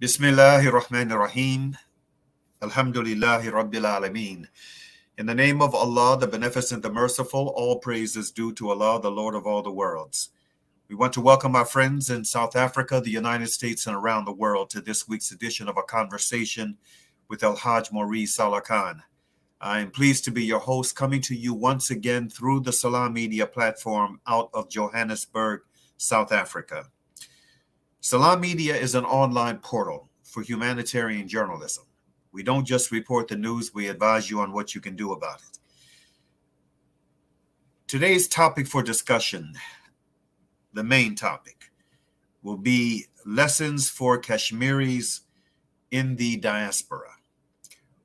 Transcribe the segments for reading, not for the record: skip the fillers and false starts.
Bismillahir Rahmanir Rahim. Alhamdulillahi Rabbil Alameen. In the name of Allah, the Beneficent, the Merciful, all praise is due to Allah, the Lord of all the worlds. We want to welcome our friends in South Africa, the United States, and around the world to this week's edition of A Conversation with El-Hajj Mauri Salaakhan. I am pleased to be your host, coming to you once again through the Salam Media platform out of Johannesburg, South Africa. Salam Media is an online portal for humanitarian journalism. We don't just report the news, we advise you on what you can do about it. Today's topic for discussion, the main topic, will be lessons for Kashmiris in the diaspora,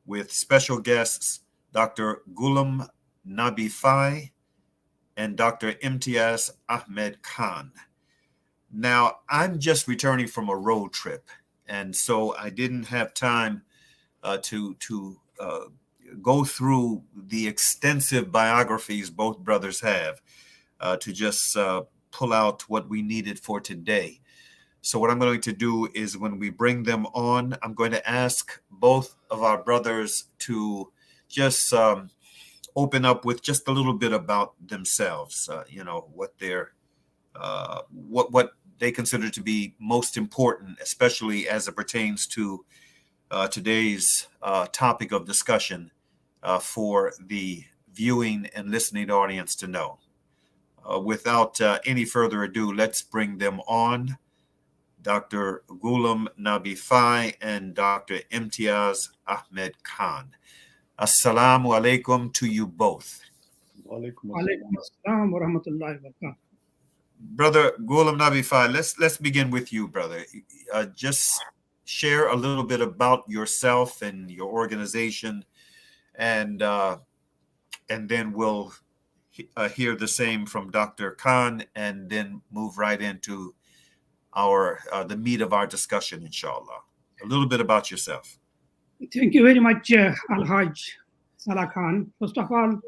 with special guests Dr. Ghulam Nabi Fai and Dr. Imtiaz Ahmed Khan. Now, I'm just returning from a road trip, and so I didn't have time to go through the extensive biographies both brothers have to just pull out what we needed for today. So what I'm going to do is when we bring them on, I'm going to ask both of our brothers to just open up with just a little bit about themselves, what their what they consider to be most important, especially as it pertains to today's topic of discussion for the viewing and listening audience to know. Without any further ado, let's bring them on. Dr. Ghulam Nabi Fai and Dr. Imtiaz Ahmed Khan. Assalamu alaikum to you both. Walaikum assalam wa rahmatullahi wa barakatuh. Brother Ghulam Nabi Fai, let's begin with you, brother. Just share a little bit about yourself and your organization, and then we'll hear the same from Dr. Khan, and then move right into our the meat of our discussion, inshallah. A little bit about yourself. Thank you very much, El-Hajj Salaakhan. First of all,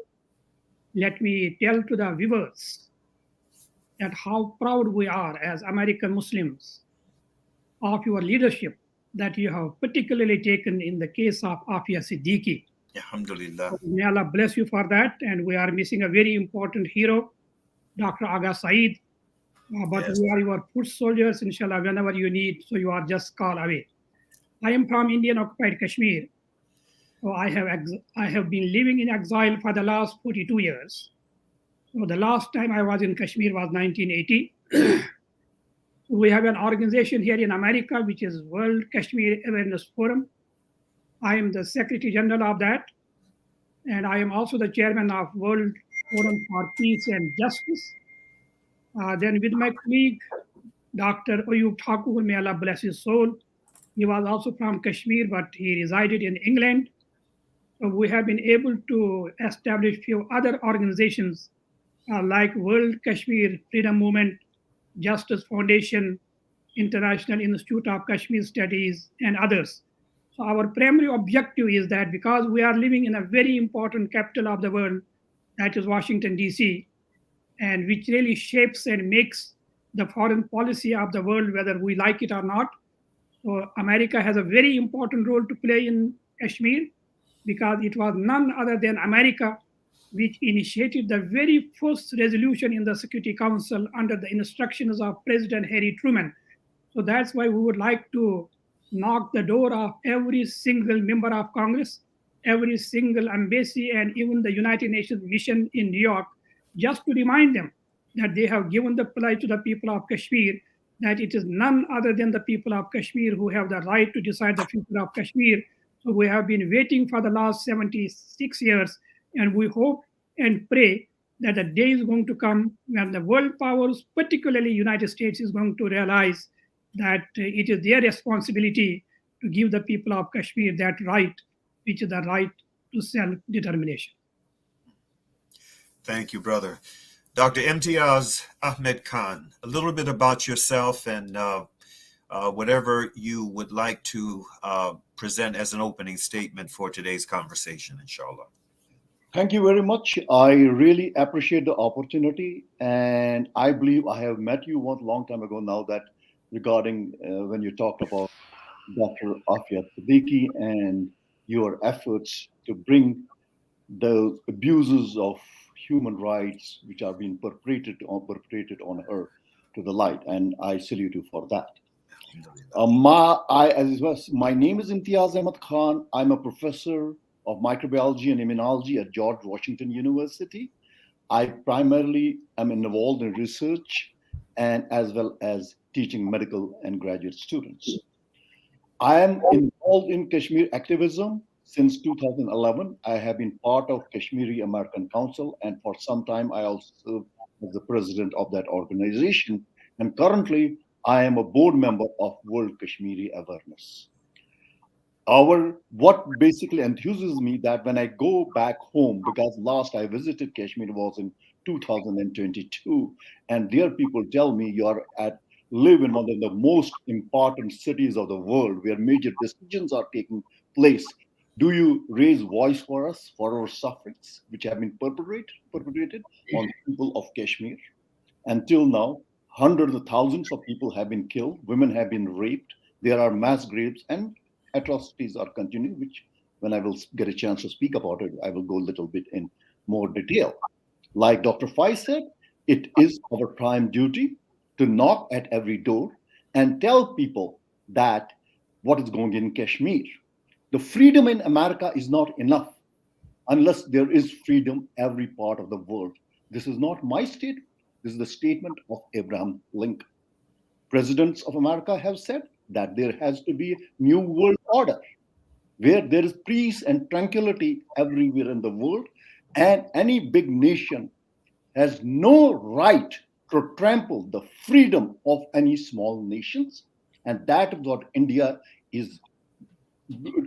let me tell to the viewers that how proud we are as American Muslims of your leadership that you have particularly taken in the case of Afia Siddiqui. Alhamdulillah. May Allah bless you for that. And we are missing a very important hero, Dr. Aga Saeed. But Yes. we are your foot soldiers, inshallah, whenever you need. So you are just called away. I am from Indian occupied Kashmir. So I have been living in exile for the last 42 years. So the last time I was in Kashmir was 1980. We have an organization here in America, which is World Kashmir Awareness Forum. I am the Secretary General of that. And I am also the chairman of World Forum for Peace and Justice. Then with my colleague, Dr. Ayub Thakur, may Allah bless his soul. He was also from Kashmir, but he resided in England. So we have been able to establish a few other organizations like World Kashmir Freedom Movement, Justice Foundation, International Institute of Kashmir Studies, and others. So our primary objective is that because we are living in a very important capital of the world, that is Washington, D.C., and which really shapes and makes the foreign policy of the world, whether we like it or not. So America has a very important role to play in Kashmir because it was none other than America which initiated the very first resolution in the Security Council under the instructions of President Harry Truman. So that's why we would like to knock the door of every single member of Congress, every single embassy, and even the United Nations mission in New York, just to remind them that they have given the pledge to the people of Kashmir, that it is none other than the people of Kashmir who have the right to decide the future of Kashmir. So we have been waiting for the last 76 years, and we hope and pray that the day is going to come when the world powers, particularly United States, is going to realize that it is their responsibility to give the people of Kashmir that right, which is the right to self-determination. Thank you, brother. Dr. Imtiaz Ahmed Khan, a little bit about yourself and whatever you would like to present as an opening statement for today's conversation, inshallah. Thank you very much. I really appreciate the opportunity, and I believe I have met you one long time ago now that regarding when you talked about Dr. Afia Siddiqui, and your efforts to bring the abuses of human rights which are being perpetrated on her to the light. And I salute you for that. My name is Imtiaz Ahmad Khan. I'm a professor of microbiology and immunology at George Washington University. I primarily am involved in research and as well as teaching medical and graduate students. I am involved in Kashmir activism since 2011. I have been part of Kashmiri American Council, and for some time I also served as the president of that organization. And currently, I am a board member of World Kashmiri Awareness. What basically enthuses me that when I go back home, because last I visited Kashmir was in 2022, and there people tell me live in one of the most important cities of the world where major decisions are taking place. Do you raise voice for us for our sufferings which have been perpetrated on the people of Kashmir? Until now, hundreds of thousands of people have been killed, women have been raped, there are mass graves, and atrocities are continuing, which when I will get a chance to speak about it, I will go a little bit in more detail. Like Dr. Fai said, it is our prime duty to knock at every door and tell people that what is going on in Kashmir. The freedom in America is not enough unless there is freedom every part of the world. This is not my statement. This is the statement of Abraham Lincoln. Presidents of America have said that there has to be a new world order where there is peace and tranquility everywhere in the world, and any big nation has no right to trample the freedom of any small nations. And that is what India is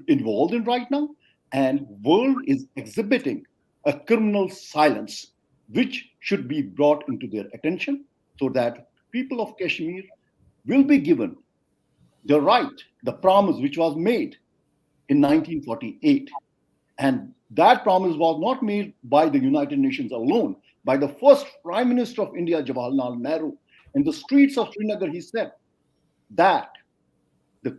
involved in right now. And world is exhibiting a criminal silence, which should be brought into their attention so that people of Kashmir will be given the right, the promise which was made in 1948. And that promise was not made by the United Nations alone. By the first Prime Minister of India, Jawaharlal Nehru, in the streets of Srinagar, he said that the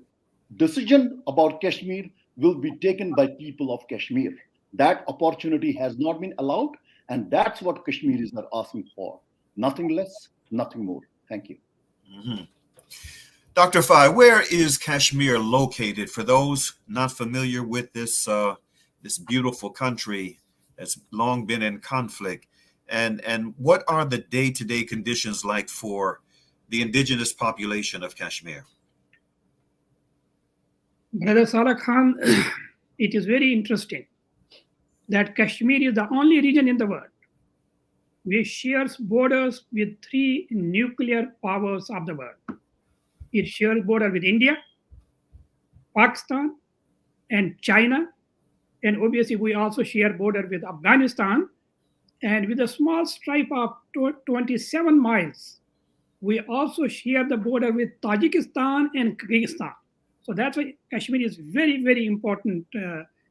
decision about Kashmir will be taken by people of Kashmir. That opportunity has not been allowed, and that's what Kashmiris are asking for. Nothing less, nothing more. Thank you. Mm-hmm. Dr. Fai, where is Kashmir located for those not familiar with this beautiful country that's long been in conflict? And what are the day-to-day conditions like for the indigenous population of Kashmir? Brother Salaakhan, it is very interesting that Kashmir is the only region in the world which shares borders with 3 nuclear powers of the world. It shares border with India, Pakistan, and China. And obviously, we also share border with Afghanistan. And with a small stripe of 27 miles, we also share the border with Tajikistan and Kyrgyzstan. So that's why Kashmir is very, very important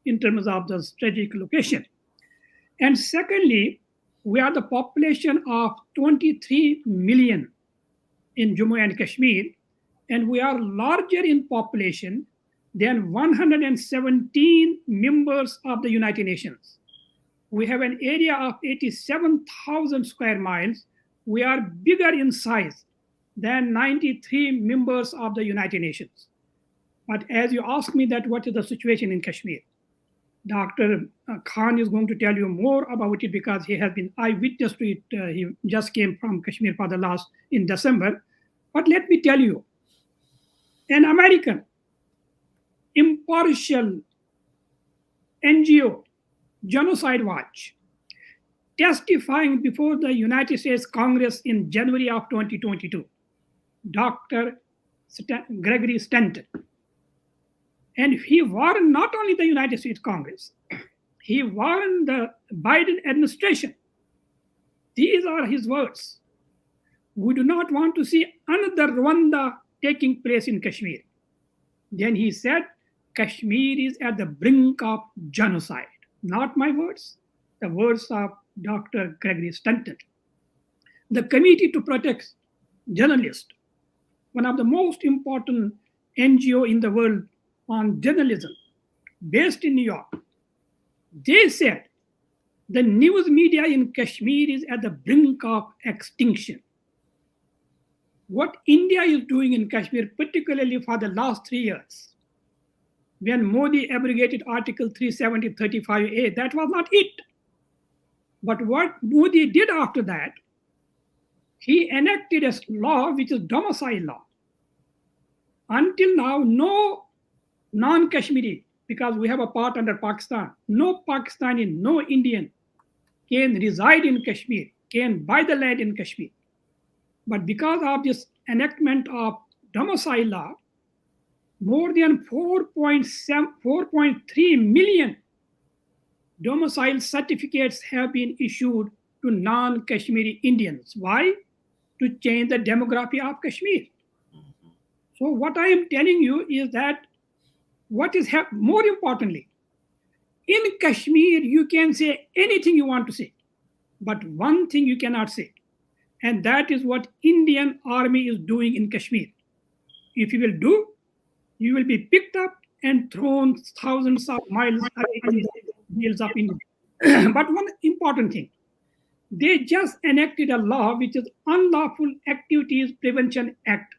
in terms of the strategic location. And secondly, we are the population of 23 million in Jammu and Kashmir, and we are larger in population than 117 members of the United Nations. We have an area of 87,000 square miles. We are bigger in size than 93 members of the United Nations. But as you ask me that what is the situation in Kashmir, Dr. Khan is going to tell you more about it because he has been eyewitness to it. He just came from Kashmir for the last in December. But let me tell you, an American impartial NGO, Genocide Watch, testifying before the United States Congress in January of 2022, Dr. Gregory Stanton. And he warned not only the United States Congress, he warned the Biden administration. These are his words. We do not want to see another Rwanda taking place in Kashmir. Then he said, Kashmir is at the brink of genocide. Not my words, the words of Dr. Gregory Stanton. The Committee to Protect Journalists, one of the most important NGO in the world on journalism, based in New York. They said the news media in Kashmir is at the brink of extinction. What India is doing in Kashmir, particularly for the last 3 years, when Modi abrogated Article 370-35A, that was not it. But what Modi did after that, he enacted a law which is domicile law. Until now, no non-Kashmiri, because we have a part under Pakistan, no Pakistani, no Indian can reside in Kashmir, can buy the land in Kashmir. But because of this enactment of domicile law, more than 4.3 million domicile certificates have been issued to non-Kashmiri Indians. Why? To change the demography of Kashmir. So what I am telling you is that what is more importantly, in Kashmir, you can say anything you want to say, but one thing you cannot say, and that is what Indian army is doing in Kashmir. If you will do, you will be picked up and thrown thousands of miles away in the hills of India. But one important thing, they just enacted a law which is Unlawful Activities Prevention Act,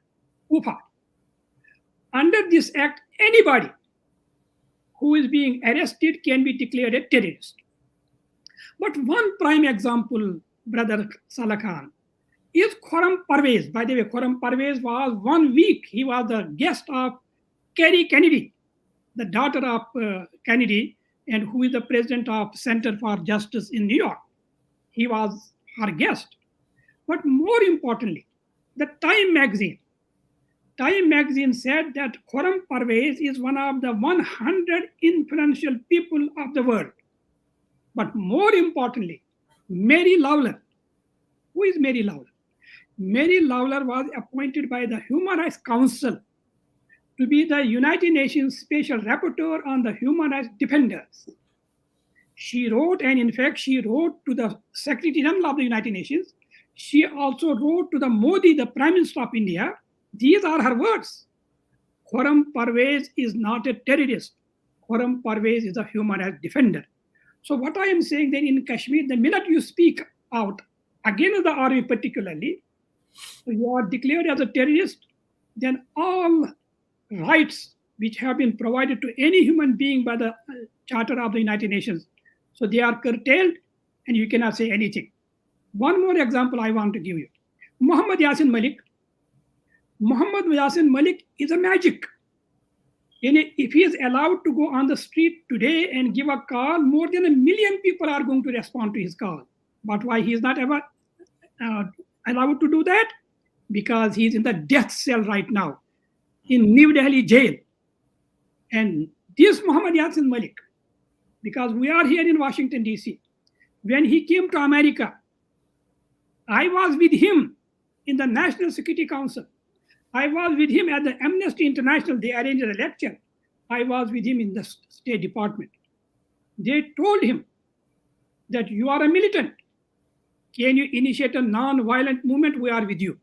UPA. Under this act, anybody who is being arrested can be declared a terrorist. But one prime example, Brother Salaakhan, is Ghulam Parvez. By the way, Ghulam Parvez was 1 week, he was the guest of Kerry Kennedy, the daughter of Kennedy, and who is the president of Center for Justice in New York. He was her guest. But more importantly, the Time magazine said that Ghulam Parvez is one of the 100 influential people of the world. But more importantly, Mary Lawler. Who is Mary Lawler? Mary Lawler was appointed by the Human Rights Council to be the United Nations Special Rapporteur on the Human Rights Defenders. She wrote, and in fact, she wrote to the Secretary General of the United Nations. She also wrote to the Modi, the Prime Minister of India. These are her words. Ghulam Parvez is not a terrorist. Ghulam Parvez is a human rights defender. So what I am saying that in Kashmir, the minute you speak out against the army particularly, you are declared as a terrorist, then all rights which have been provided to any human being by the Charter of the United Nations, so they are curtailed and you cannot say anything. One more example I want to give you. Muhammad Bashir. Muhammad Bashir is a magic. And if he is allowed to go on the street today and give a call, more than 1 million people are going to respond to his call. But why he is not ever allowed to do that? Because he is in the death cell right now in New Delhi jail. And this Muhammad Bashir, because we are here in Washington, D.C., when he came to America, I was with him in the National Security Council. I was with him at the Amnesty International. They arranged a lecture. I was with him in the State Department. They told him that you are a militant. Can you initiate a non-violent movement? We are with you.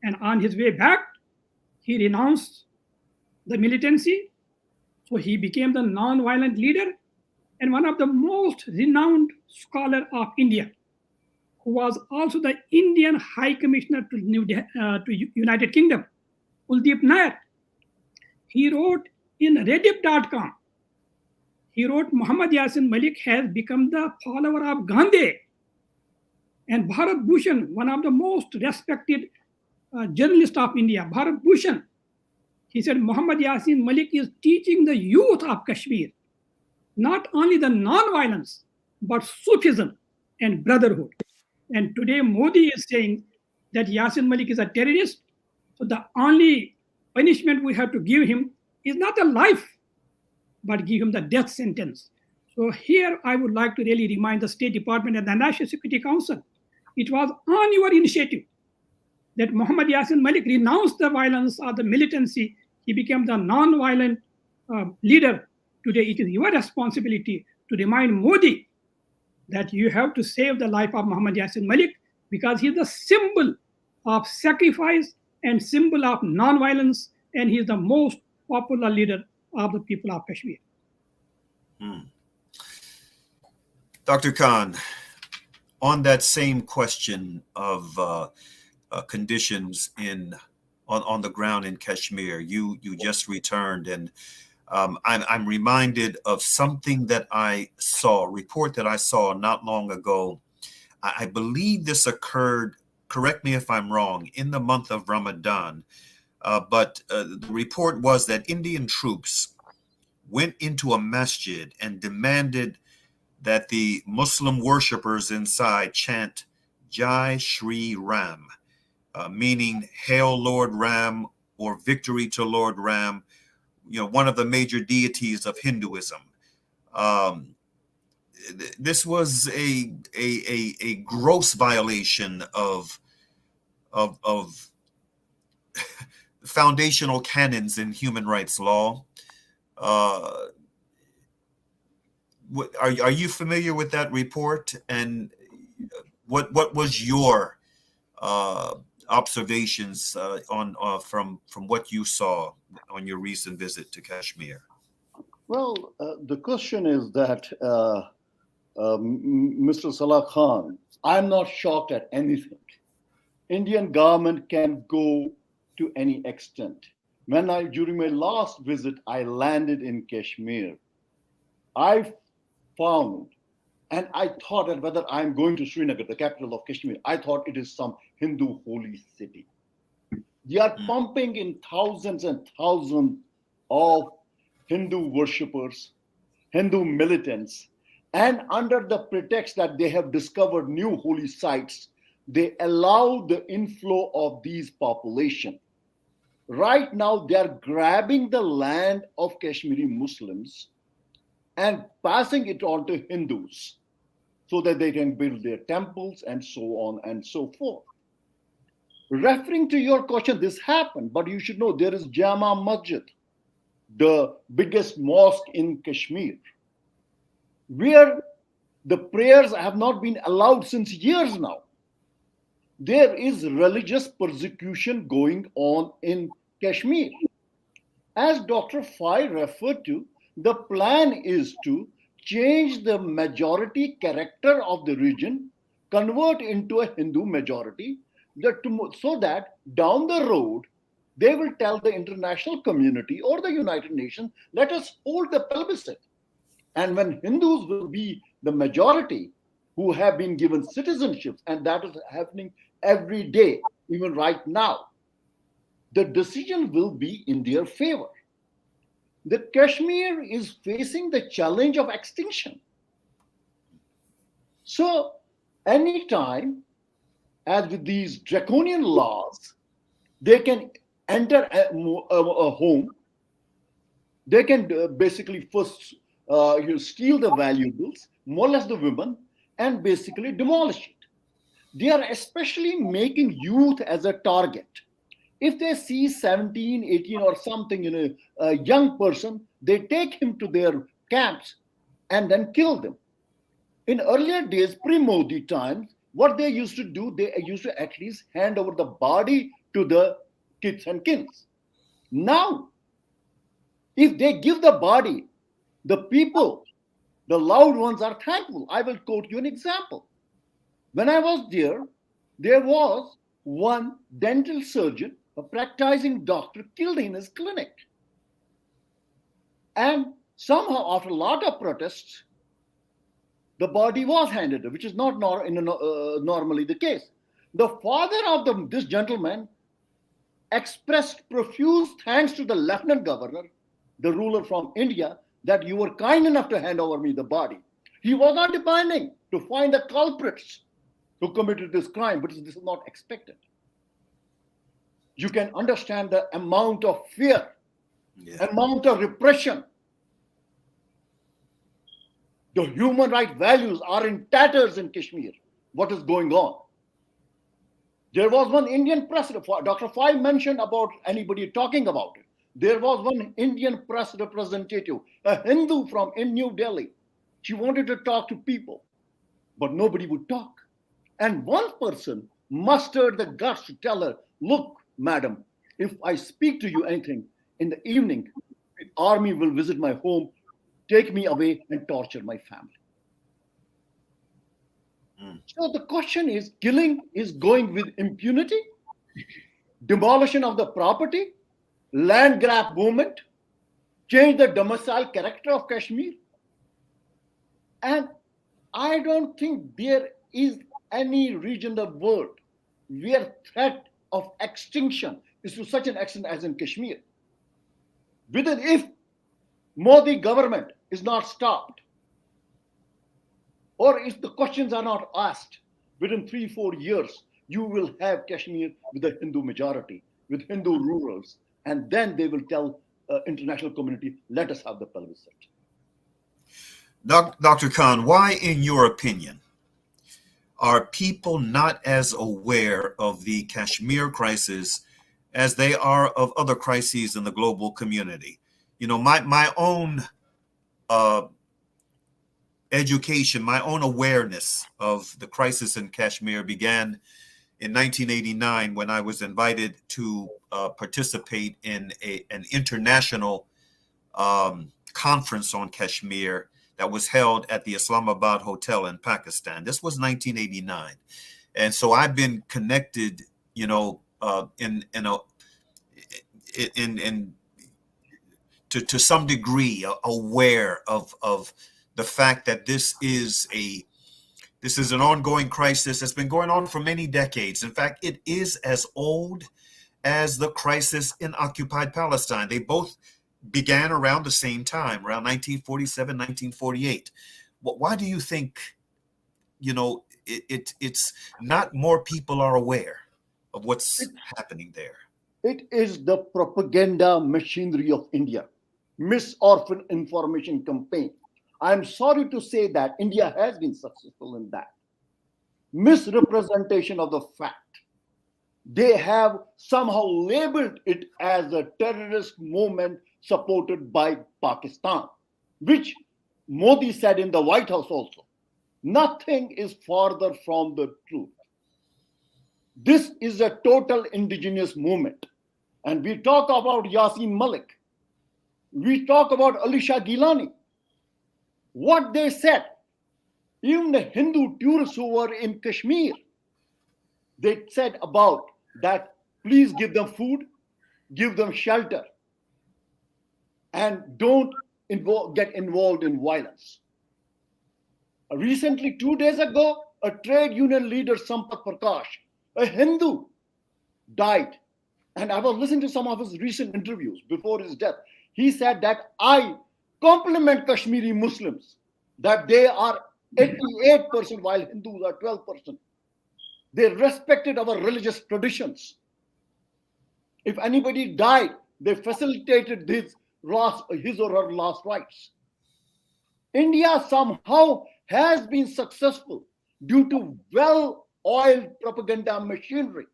And on his way back, he renounced the militancy. So he became the non-violent leader and one of the most renowned scholars of India, who was also the Indian High Commissioner to United Kingdom, Kuldeep Nair. He wrote in Reddit.com, he wrote, Muhammad Bashir has become the follower of Gandhi. And Bharat Bhushan, one of the most respected journalists of India, Bharat Bhushan, he said Muhammad Bashir is teaching the youth of Kashmir not only the non-violence, but Sufism and brotherhood. And today Modi is saying that Bashir is a terrorist. So the only punishment we have to give him is not a life, but give him the death sentence. So here I would like to really remind the State Department and the National Security Council, it was on your initiative that Muhammad Bashir renounced the violence or the militancy. He became the non-violent leader. Today it is your responsibility to remind Modi that you have to save the life of Muhammad Bashir because he is the symbol of sacrifice and symbol of non-violence and he is the most popular leader of the people of Kashmir. Dr. Khan, on that same question of conditions on the ground in Kashmir, you just returned, and I'm reminded of something that I saw, a report that I saw not long ago. I believe this occurred, correct me if I'm wrong, in the month of Ramadan, but the report was that Indian troops went into a masjid and demanded that the Muslim worshippers inside chant Jai Shri Ram, meaning Hail Lord Ram, or victory to Lord Ram, one of the major deities of Hinduism. This was a gross violation of foundational canons in human rights law. Are you familiar with that report? And what was your observations from what you saw on your recent visit to Kashmir? Well, the question is that, Mr. Salaakhan, I'm not shocked at anything. Indian government can go to any extent. During my last visit, I landed in Kashmir. I found, and I thought that whether I'm going to Srinagar, the capital of Kashmir, I thought it is some Hindu holy city. They are pumping in thousands and thousands of Hindu worshippers, Hindu militants, and under the pretext that they have discovered new holy sites, they allow the inflow of these population. Right now, they are grabbing the land of Kashmiri Muslims and passing it on to Hindus so that they can build their temples and so on and so forth. Referring to your question, this happened, but you should know there is Jama Masjid, the biggest mosque in Kashmir, where the prayers have not been allowed since years now. There is religious persecution going on in Kashmir. As Dr. Fai referred to, the plan is to change the majority character of the region, convert into a Hindu majority, so that down the road, they will tell the international community or the United Nations, let us hold the plebiscite. And when Hindus will be the majority who have been given citizenships, and that is happening every day, even right now, the decision will be in their favor. The Kashmir is facing the challenge of extinction. So anytime, as with these draconian laws, they can enter a home, they can basically first steal the valuables, molest the women, and basically demolish it. They are especially making youth as a target. If they see 17, 18 or something, a young person, they take him to their camps and then kill them. In earlier days, pre-Modi times, what they used to do, they used to at least hand over the body to the kids and kins. Now, if they give the body, the people, the loved ones are thankful. I will quote you an example. When I was there was one dental surgeon, a practicing doctor, killed in his clinic. And somehow, after a lot of protests, the body was handed, which is not normally the case. The father of this gentleman expressed profuse thanks to the lieutenant governor, the ruler from India, that you were kind enough to hand over me the body. He was not demanding to find the culprits who committed this crime, but this is not expected. You can understand the amount of fear, amount of repression. The human rights values are in tatters in Kashmir. What is going on? There was one Indian press, Dr. Fai mentioned about anybody talking about it. There was one Indian press representative, a Hindu from New Delhi. She wanted to talk to people, but nobody would talk. And one person mustered the guts to tell her, look, madam, If I speak to you anything in the evening, the army will visit my home, take me away, and torture my family. So the question is, killing is going with impunity, demolition of the property, land grab movement, change the domicile character of Kashmir. And I don't think there is any region of the world where threat of extinction is to such an extent as in Kashmir. Within, if Modi government is not stopped, or if the questions are not asked, within 3-4 years, you will have Kashmir with a Hindu majority, with Hindu rurals, and then they will tell international community, let us have the plebiscite. Dr. Khan, why, in your opinion, are people not as aware of the Kashmir crisis as they are of other crises in the global community? You know, my own education, my own awareness of the crisis in Kashmir began in 1989 when I was invited to participate in an international conference on Kashmir that was held at the Islamabad Hotel in Pakistan. This was 1989. And so I've been connected, you know, to some degree aware of the fact that this is an ongoing crisis that's been going on for many decades. In fact, it is as old as the crisis in occupied Palestine. They both began around the same time, around 1947, 1948. Why do you think, you know, it's not more people are aware of what's happening there? It is the propaganda machinery of India, misorphan information campaign. I'm sorry to say that India has been successful in that. Misrepresentation of the fact. They have somehow labeled it as a terrorist movement supported by Pakistan, which Modi said in the White House also. Nothing is farther from the truth. This is a total indigenous movement. And we talk about Yasin Malik. We talk about Ali Shah Gilani. What they said, even the Hindu tourists who were in Kashmir, they said about that, please give them food, give them shelter, and don't get involved in violence. Recently, 2 days ago, a trade union leader, Sampath Prakash, a Hindu, died. And I was listening to some of his recent interviews before his death. He said that I compliment Kashmiri Muslims, that they are 88% while Hindus are 12%. They respected our religious traditions. If anybody died, they facilitated his or her last rites. India somehow has been successful due to well-oiled propaganda machinery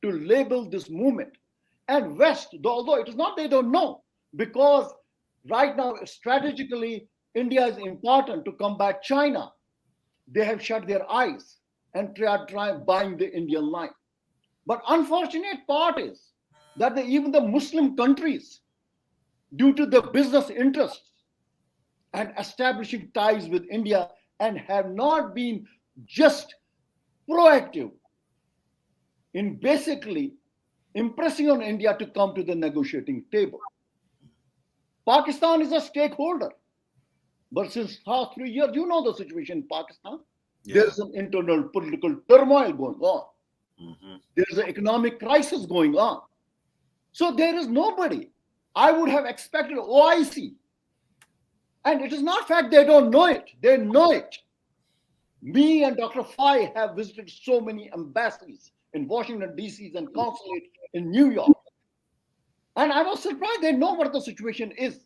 to label this movement. And West, although it is not they don't know, because right now strategically India is important to combat China. They have shut their eyes and try buying the Indian line. But unfortunate part is that even the Muslim countries, due to the business interests and establishing ties with India, and have not been just proactive in basically impressing on India to come to the negotiating table. Pakistan is a stakeholder. But since last 3 years, you know the situation in Pakistan. Yeah. There's some internal political turmoil going on. Mm-hmm. There's an economic crisis going on. So there is nobody. I would have expected OIC. And it is not fact they don't know it. They know it. Me and Dr. Fai have visited so many embassies in Washington, D.C. and consulate in New York. And I was surprised they know what the situation is.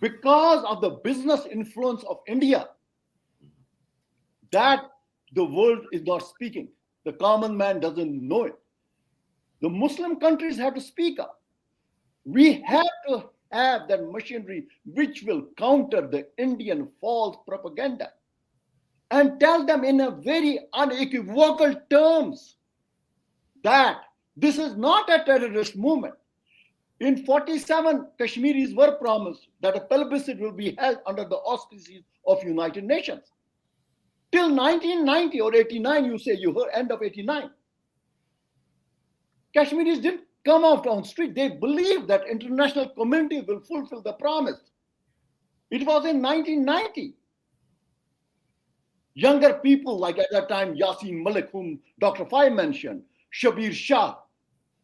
Because of the business influence of India, that the world is not speaking. The common man doesn't know it. The Muslim countries have to speak up. We have to have that machinery which will counter the Indian false propaganda and tell them in a very unequivocal terms that This is not a terrorist movement. In 47, Kashmiris were promised that a plebiscite will be held under the auspices of United Nations. Till 1990 or 89, you say, you heard end of 89. Kashmiris didn't come out on street. They believed that international community will fulfill the promise. It was in 1990. Younger people, like at that time, Yasin Malik, whom Dr. Fai mentioned, Shabir Shah,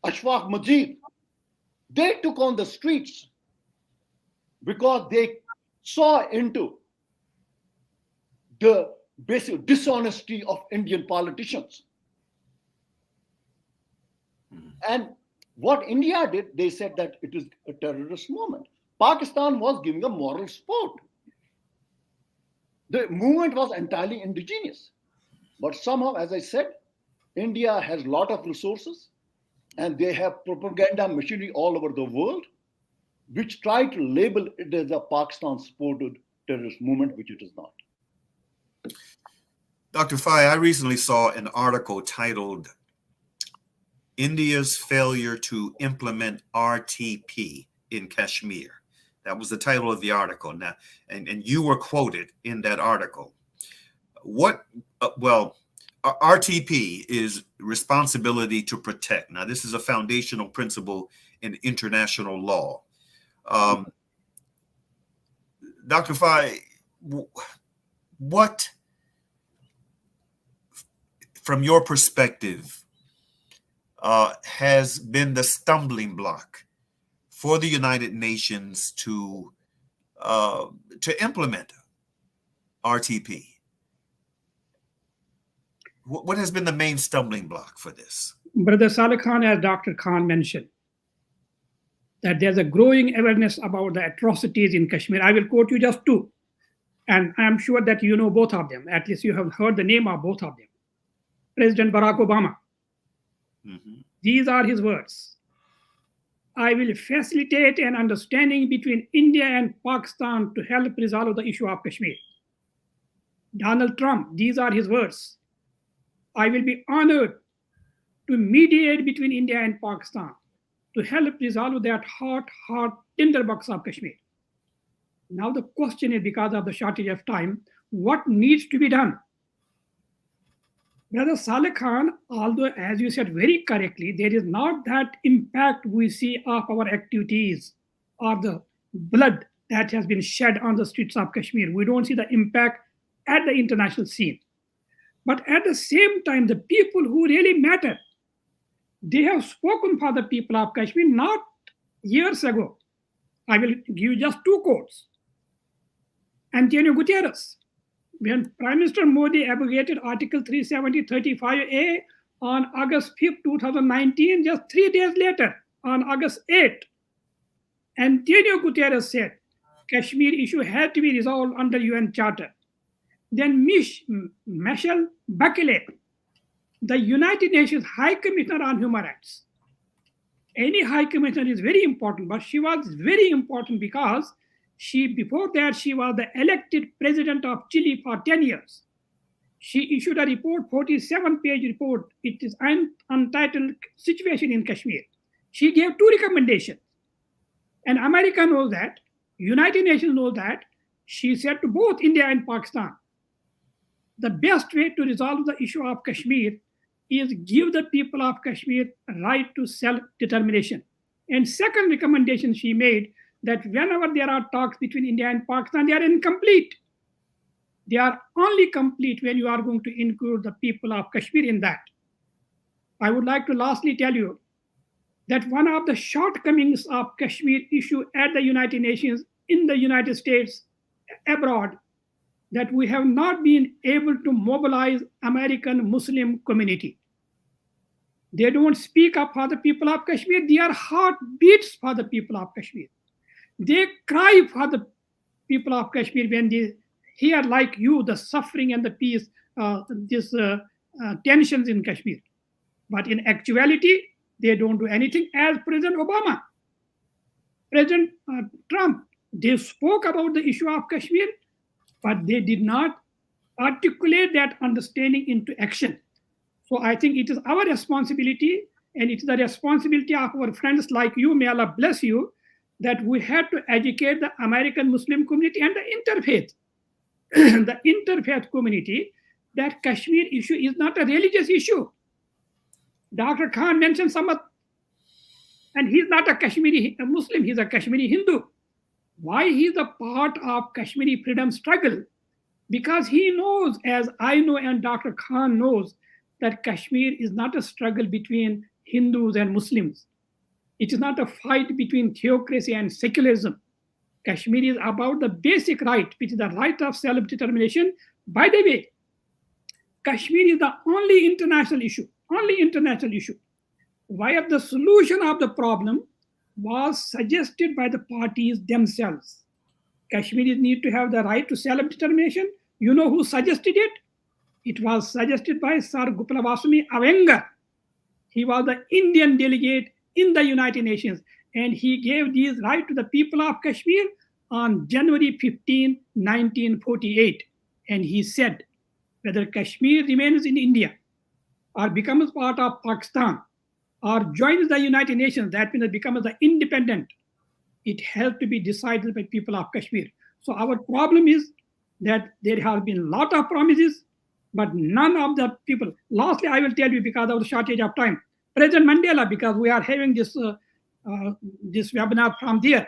Ashfaq Majid, they took on the streets because they saw into the basic dishonesty of Indian politicians. And what India did, they said that it is a terrorist movement. Pakistan was giving a moral support. The movement was entirely indigenous. But somehow, as I said, India has a lot of resources and they have propaganda machinery all over the world, which try to label it as a Pakistan-supported terrorist movement, which it is not. Dr. Fai, I recently saw an article titled India's Failure to Implement RTP in Kashmir. That was the title of the article. Now, and you were quoted in that article. RTP is responsibility to protect. Now, this is a foundational principle in international law. Dr. Fai, what, from your perspective, has been the stumbling block for the United Nations to implement RTP? What has been the main stumbling block for this? Brother Salaakhan, as Dr. Khan mentioned, that there's a growing awareness about the atrocities in Kashmir. I will quote you just two, and I'm sure that you know both of them. At least you have heard the name of both of them. President Barack Obama. Mm-hmm. These are his words. I will facilitate an understanding between India and Pakistan to help resolve the issue of Kashmir. Donald Trump, these are his words. I will be honored to mediate between India and Pakistan to help resolve that hot tinderbox of Kashmir. Now the question is, because of the shortage of time, what needs to be done? Brother Salaakhan, although as you said very correctly, there is not that impact we see of our activities or the blood that has been shed on the streets of Kashmir. We don't see the impact at the international scene. But at the same time, the people who really matter, they have spoken for the people of Kashmir not years ago. I will give you just two quotes. Antonio Guterres, when Prime Minister Modi abrogated Article 370-35A on August 5th, 2019, just 3 days later, on August 8th, Antonio Guterres said, Kashmir issue had to be resolved under UN Charter. Then Michelle Bachelet, the United Nations High Commissioner on Human Rights. Any High Commissioner is very important, but she was very important because before that, she was the elected president of Chile for 10 years. She issued a report, 47-page report. It is untitled Situation in Kashmir. She gave 2 recommendations. And America knows that, United Nations knows that. She said to both India and Pakistan, the best way to resolve the issue of Kashmir is give the people of Kashmir a right to self-determination. And second recommendation she made, that whenever there are talks between India and Pakistan, they are incomplete. They are only complete when you are going to include the people of Kashmir in that. I would like to lastly tell you that one of the shortcomings of Kashmir issue at the United Nations, in the United States, abroad, that we have not been able to mobilize American Muslim community. They don't speak up for the people of Kashmir. Their heart beats for the people of Kashmir. They cry for the people of Kashmir when they hear, like you, the suffering and the peace, tensions in Kashmir. But in actuality, they don't do anything. As President Obama, President Trump, they spoke about the issue of Kashmir, but they did not articulate that understanding into action. So I think it is our responsibility And it's the responsibility of our friends like you, may Allah bless you, that we had to educate the American Muslim community and the interfaith, the interfaith community, that Kashmir issue is not a religious issue. Dr. Khan mentioned Samad, and he's not a Kashmiri Muslim, he's a Kashmiri Hindu. Why he's a part of Kashmiri freedom struggle? Because he knows, as I know and Dr. Khan knows, that Kashmir is not a struggle between Hindus and Muslims. It is not a fight between theocracy and secularism. Kashmir is about the basic right, which is the right of self-determination. By the way, Kashmir is the only international issue, where the solution of the problem was suggested by the parties themselves. Kashmiris need to have the right to self-determination. You know who suggested it? It was suggested by Sir Guplavasumi Avenga. He was the Indian delegate in the United Nations, and he gave these rights to the people of Kashmir on January 15, 1948. And he said, whether Kashmir remains in India or becomes part of Pakistan or joins the United Nations, that means it becomes the independent, it has to be decided by people of Kashmir. So our problem is that there have been a lot of promises, but none of the people. Lastly, I will tell you, because of the shortage of time, President Mandela, because we are having this webinar from there.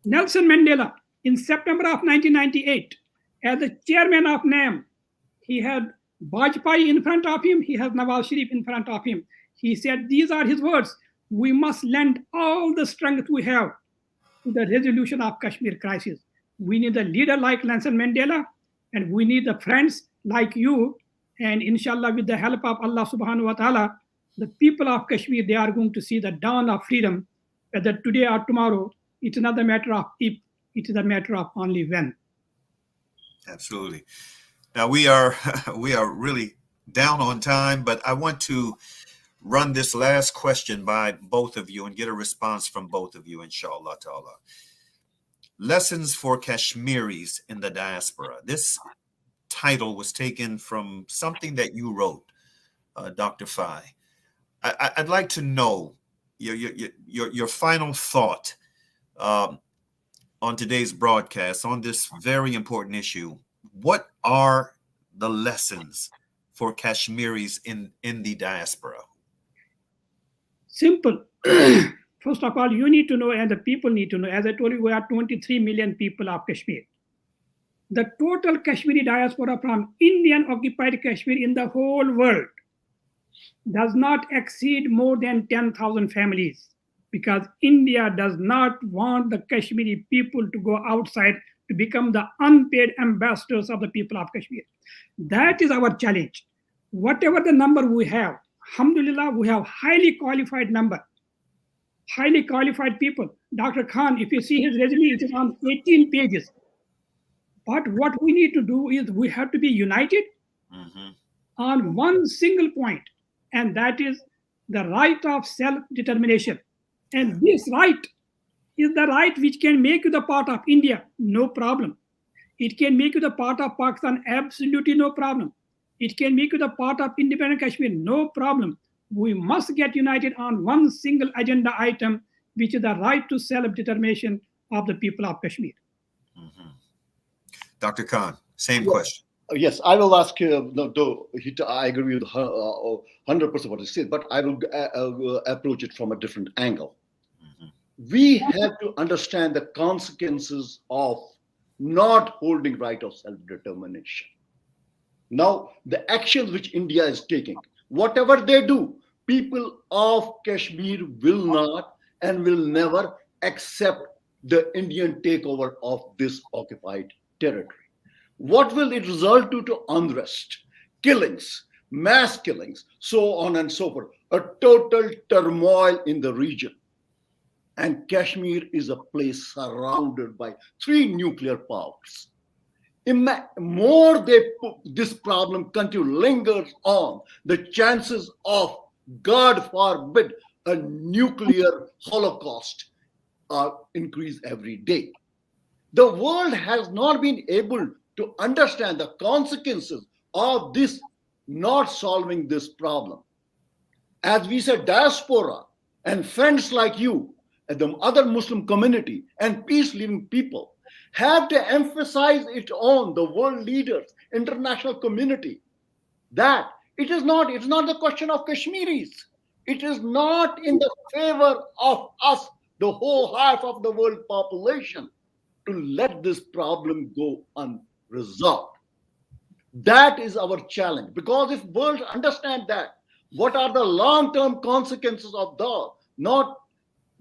Nelson Mandela, in September of 1998, as the chairman of NAM, he had Bajpai in front of him, he has Nawaz Sharif in front of him. He said, these are his words: we must lend all the strength we have to the resolution of Kashmir crisis. We need a leader like Nelson Mandela, and we need the friends like you. And inshallah, with the help of Allah subhanahu wa ta'ala, the people of Kashmir, they are going to see the dawn of freedom, whether today or tomorrow. It's not a matter of if, it is a matter of only when. Absolutely. Now we are really down on time, but I want to run this last question by both of you and get a response from both of you, inshallah ta'ala. Lessons for Kashmiris in the diaspora. This title was taken from something that you wrote, Dr. Fai. I'd like to know your final thought on today's broadcast on this very important issue. What are the lessons for Kashmiris in the diaspora? Simple. First of all, you need to know, and the people need to know. As I told you, we are 23 million people of Kashmir. The total Kashmiri diaspora from Indian occupied Kashmir in the whole world does not exceed more than 10,000 families, because India does not want the Kashmiri people to go outside to become the unpaid ambassadors of the people of Kashmir. That is our challenge. Whatever the number we have, alhamdulillah, we have highly qualified number, highly qualified people. Dr. Khan, if you see his resume, it is on 18 pages. But what we need to do is we have to be united on one single point, and that is the right of self-determination. And this right is the right which can make you the part of India, no problem. It can make you the part of Pakistan, absolutely no problem. It can make you the part of independent Kashmir, no problem. We must get united on one single agenda item, which is the right to self-determination of the people of Kashmir. Dr. Khan, same question. Yes, I will ask you. No, I agree with 100% what he said, but I will approach it from a different angle. We have to understand the consequences of not holding right of self-determination. Now, the actions which India is taking, whatever they do, people of Kashmir will not and will never accept the Indian takeover of this occupied territory. What will it result to unrest, killings, mass killings, so on and so forth, a total turmoil in the region. And Kashmir is a place surrounded by 3 nuclear powers. More this problem lingers on, the chances of, God forbid, a nuclear holocaust increase every day. The world has not been able to understand the consequences of this not solving this problem. as we said, diaspora and friends like you and the other Muslim community and peace-loving people have to emphasize it on the world leaders, international community, that it's not the question of Kashmiris. It is not in the favor of us, the whole half of the world population, to let this problem go unresolved. That is our challenge. Because if world understand that, what are the long-term consequences of the not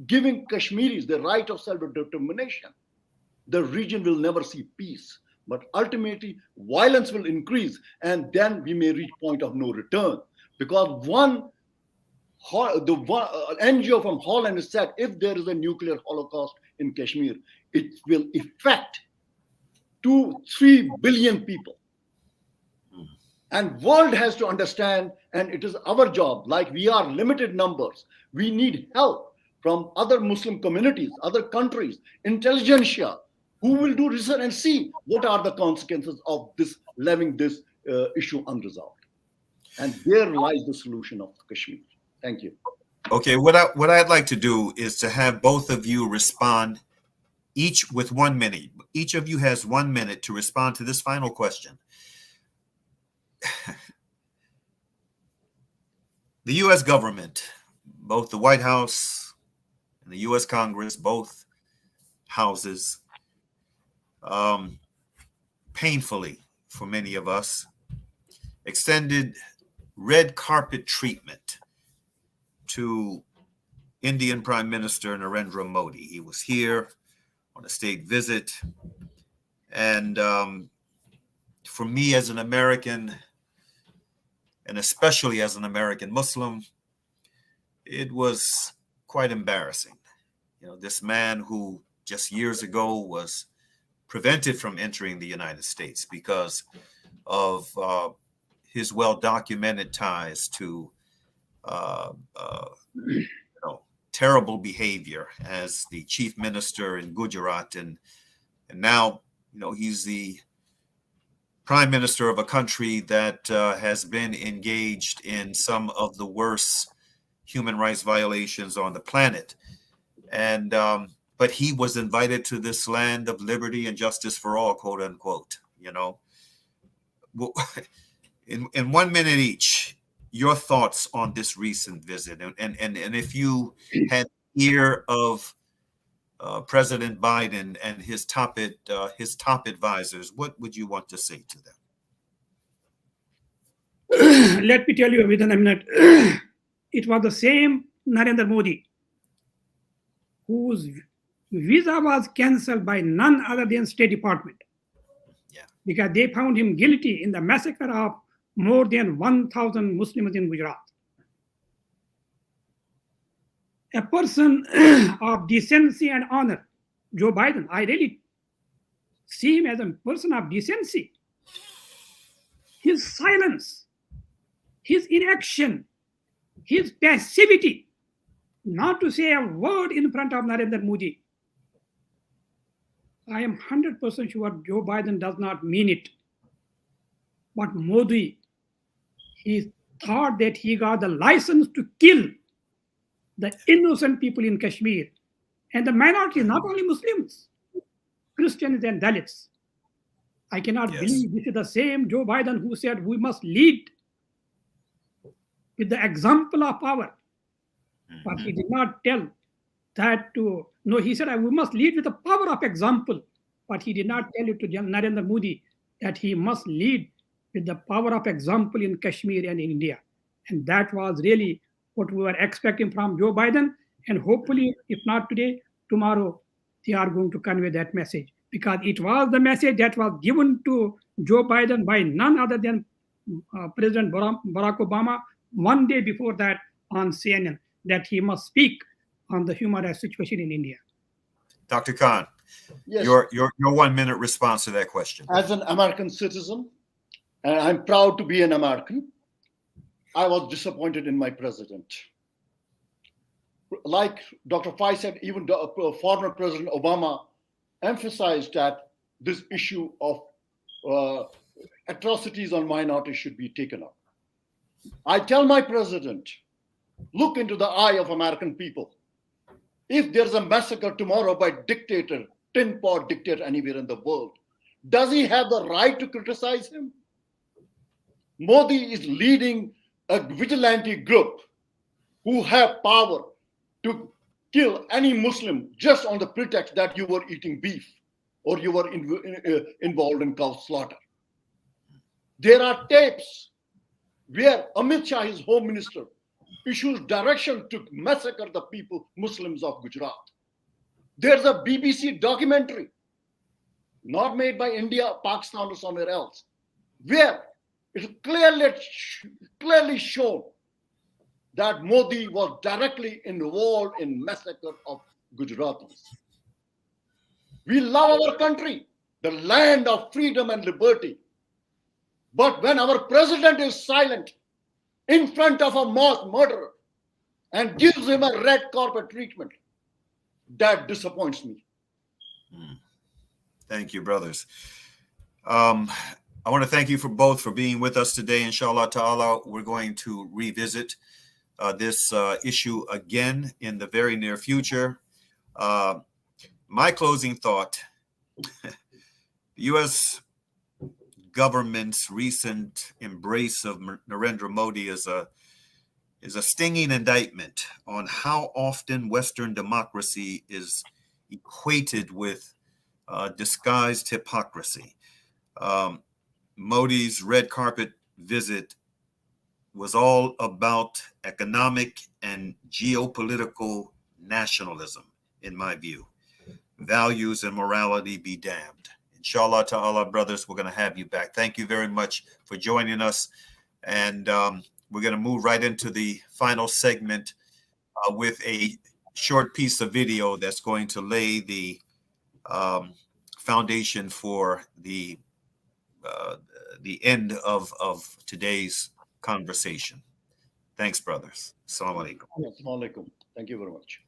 giving Kashmiris the right of self-determination? The region will never see peace, but ultimately violence will increase, and then we may reach point of no return. Because NGO from Holland has said, if there is a nuclear holocaust in Kashmir, it will affect 2-3 billion people. And world has to understand, and it is our job, like we are limited numbers, we need help from other Muslim communities, other countries, intelligentsia, who will do research and see what are the consequences of this, leaving this issue unresolved. And there lies the solution of Kashmir. Thank you. Okay, what I'd like to do is to have both of you respond, each with 1 minute. Each of you has 1 minute to respond to this final question. The U.S. government, both the White House and the U.S. Congress, both houses, painfully for many of us, extended red carpet treatment to Indian Prime Minister Narendra Modi. He was here on a state visit. And for me as an American, and especially as an American Muslim, it was quite embarrassing. You know, this man who just years ago was prevented from entering the United States because of his well-documented ties to terrible behavior as the chief minister in Gujarat, and now he's the prime minister of a country that has been engaged in some of the worst human rights violations on the planet. And but he was invited to this land of liberty and justice for all, quote unquote. In 1 minute each, your thoughts on this recent visit, and if you had ear of President Biden and his top advisors, what would you want to say to them? Let me tell you within a minute. It was the same Narendra Modi whose visa was cancelled by none other than State Department. Yeah. Because they found him guilty in the massacre of more than 1,000 Muslims in Gujarat. A person of decency and honor, Joe Biden, I really see him as a person of decency. His silence, his inaction, his passivity, not to say a word in front of Narendra Modi. I am 100% sure Joe Biden does not mean it. But Modi, he thought that he got the license to kill the innocent people in Kashmir and the minorities, not only Muslims, Christians and Dalits. I cannot believe this is the same Joe Biden who said we must lead with the example of power. But he did not tell that to, no, he said we must lead with the power of example. But he did not tell it to Narendra Modi that he must lead with the power of example in Kashmir and in India. And that was really what we were expecting from Joe Biden. And hopefully, if not today, tomorrow, they are going to convey that message. Because it was the message that was given to Joe Biden by none other than President Barack Obama 1 day before that on CNN, that he must speak on the human rights situation in India. Dr. Khan, yes. your 1 minute response to that question. As an American citizen, and I'm proud to be an American, I was disappointed in my president. Like Dr. Fai said, even the former President Obama emphasized that this issue of atrocities on minorities should be taken up. I tell my president, Look into the eye of American people. If there's a massacre tomorrow by dictator, tin pot dictator anywhere in the world, does he have the right to criticize him? Modi is leading a vigilante group who have power to kill any Muslim just on the pretext that you were eating beef or you were involved in cow slaughter. There are tapes where Amit Shah, his home minister, issues direction to massacre the people, Muslims of Gujarat. There's a BBC documentary, not made by India, Pakistan, or somewhere else, where it's clearly shown that Modi was directly involved in massacre of Gujaratis. We love our country, the land of freedom and liberty. But when our president is silent in front of a mass murderer and gives him a red carpet treatment, that disappoints me. Thank you, brothers. I want to thank you for both for being with us today. Inshallah ta'ala, we're going to revisit this issue again in the very near future. My closing thought, the U.S. government's recent embrace of Narendra Modi is a stinging indictment on how often Western democracy is equated with disguised hypocrisy. Modi's red carpet visit was all about economic and geopolitical nationalism, in my view. Values and morality be damned. Inshallah ta'ala, brothers, we're going to have you back. Thank you very much for joining us. And we're going to move right into the final segment with a short piece of video that's going to lay the foundation for the end of today's conversation. Thanks, brothers. Assalamu alaikum. Assalamu alaikum. Thank you very much.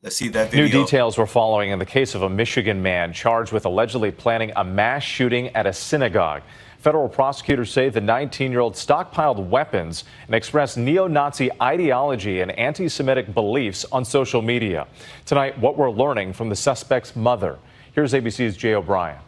Let's see that video. New details we're following in the case of a Michigan man charged with allegedly planning a mass shooting at a synagogue. Federal prosecutors say the 19-year-old stockpiled weapons and expressed neo-Nazi ideology and anti-Semitic beliefs on social media. Tonight, what we're learning from the suspect's mother. Here's ABC's Jay O'Brien.